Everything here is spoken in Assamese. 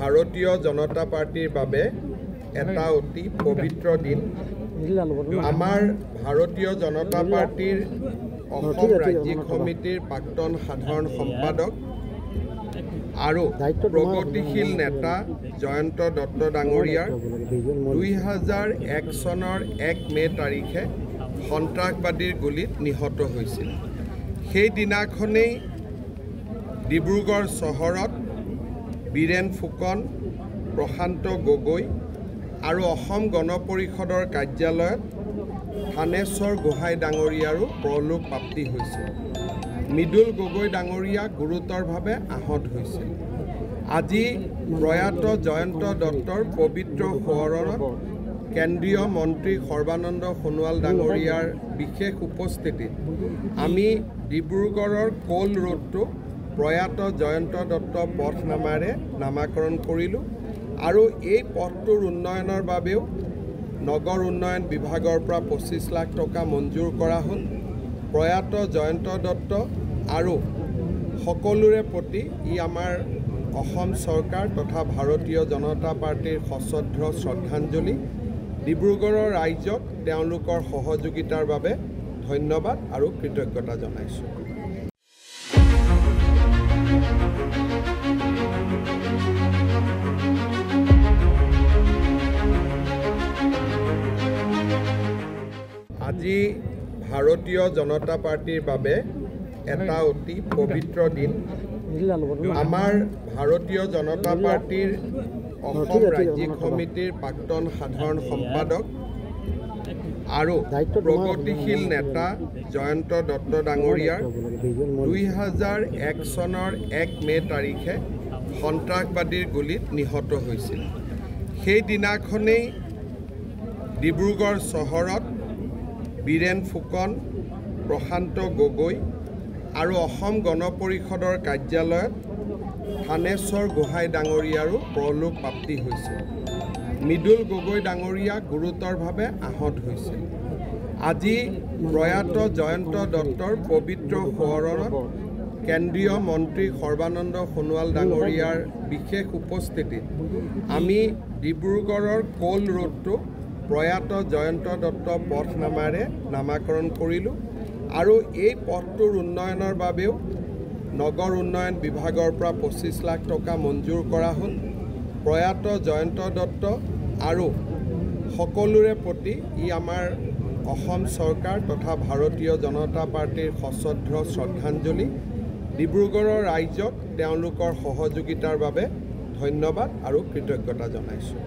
ভাৰতীয় জনতা পাৰ্টিৰ বাবে এটা অতি পবিত্ৰ দিন। আমাৰ ভাৰতীয় জনতা পাৰ্টিৰ অসম ৰাজ্যিক সমিতিৰ প্ৰাক্তন সাধাৰণ সম্পাদক আৰু প্ৰগতিশীল নেতা জয়ন্ত দত্ত ডাঙৰীয়াৰ 2001 চনৰ 1 মে তাৰিখে সন্ত্ৰাসবাদীৰ গুলীত নিহত হৈছিল। সেই দিনাখনেই ডিব্ৰুগড় চহৰত বীৰেন ফুকন, প্ৰশান্ত গগৈ আৰু অসম গণ পৰিষদৰ কাৰ্যালয়ত থানেশ্বৰ গোহাঁই ডাঙৰীয়াৰো পৰলোক প্ৰাপ্তি হৈছিল। মৃদুল গগৈ ডাঙৰীয়া গুৰুতৰভাৱে আহত হৈছিল। আজি প্ৰয়াত জয়ন্ত দত্তৰ পবিত্ৰ সোঁৱৰণত কেন্দ্ৰীয় মন্ত্ৰী সৰ্বানন্দ সোণোৱাল ডাঙৰীয়াৰ বিশেষ উপস্থিতিত আমি ডিব্ৰুগড়ৰ কোল ৰোডটো প্ৰয়াত জয়ন্ত দত্ত পথ নামেৰে নামাকৰণ কৰিলোঁ আৰু এই পথটোৰ উন্নয়নৰ বাবেও নগৰ উন্নয়ন বিভাগৰ পৰা 25 লাখ টকা মঞ্জুৰ কৰা হ'ল। প্ৰয়াত জয়ন্ত দত্ত আৰু সকলোৰে প্ৰতি ই আমাৰ অসম চৰকাৰ তথা ভাৰতীয় জনতা পাৰ্টিৰ সশ্ৰদ্ধ শ্ৰদ্ধাঞ্জলি। ডিব্ৰুগড়ৰ ৰাইজক তেওঁলোকৰ সহযোগিতাৰ বাবে ধন্যবাদ আৰু কৃতজ্ঞতা জনাইছোঁ। আজি ভাৰতীয় জনতা পাৰ্টিৰ বাবে এটা অতি পবিত্ৰ দিন। আমাৰ ভাৰতীয় জনতা পাৰ্টিৰ অসম ৰাজ্যিক সমিতিৰ প্ৰাক্তন সাধাৰণ সম্পাদক আৰু প্ৰগতিশীল নেতা জয়ন্ত দত্ত ডাঙৰীয়াৰ 2001 চনৰ 1 মে তাৰিখে সন্ত্ৰাসবাদীৰ গুলীত নিহত হৈছিল। সেই দিনাখনেই ডিব্ৰুগড় চহৰত বীৰেন ফুকন, প্ৰশান্ত গগৈ আৰু অসম গণ পৰিষদৰ কাৰ্যালয়ত থানেশ্বৰ গোহাঁই ডাঙৰীয়াৰো পৰলোক প্ৰাপ্তি হৈছিল। মৃদুল গগৈ ডাঙৰীয়া গুৰুতৰভাৱে আহত হৈছিল। আজি প্ৰয়াত জয়ন্ত দত্তৰ পবিত্ৰ সোঁৱৰণত কেন্দ্ৰীয় মন্ত্ৰী সৰ্বানন্দ সোণোৱাল ডাঙৰীয়াৰ বিশেষ উপস্থিতিত আমি ডিব্ৰুগড়ৰ কোল ৰোডটো প্ৰয়াত জয়ন্ত দত্ত পথ নামেৰে নামাকৰণ কৰিলোঁ আৰু এই পথটোৰ উন্নয়নৰ বাবেও নগৰ উন্নয়ন বিভাগৰ পৰা 25 লাখ টকা মঞ্জুৰ কৰা হ'ল। প্ৰয়াত জয়ন্ত দত্ত আৰু সকলোৰে প্ৰতি ই আমাৰ অসম চৰকাৰ তথা ভাৰতীয় জনতা পাৰ্টিৰ সশ্ৰদ্ধ শ্ৰদ্ধাঞ্জলি। ডিব্ৰুগড়ৰ ৰাইজক তেওঁলোকৰ সহযোগিতাৰ বাবে ধন্যবাদ আৰু কৃতজ্ঞতা জনাইছোঁ।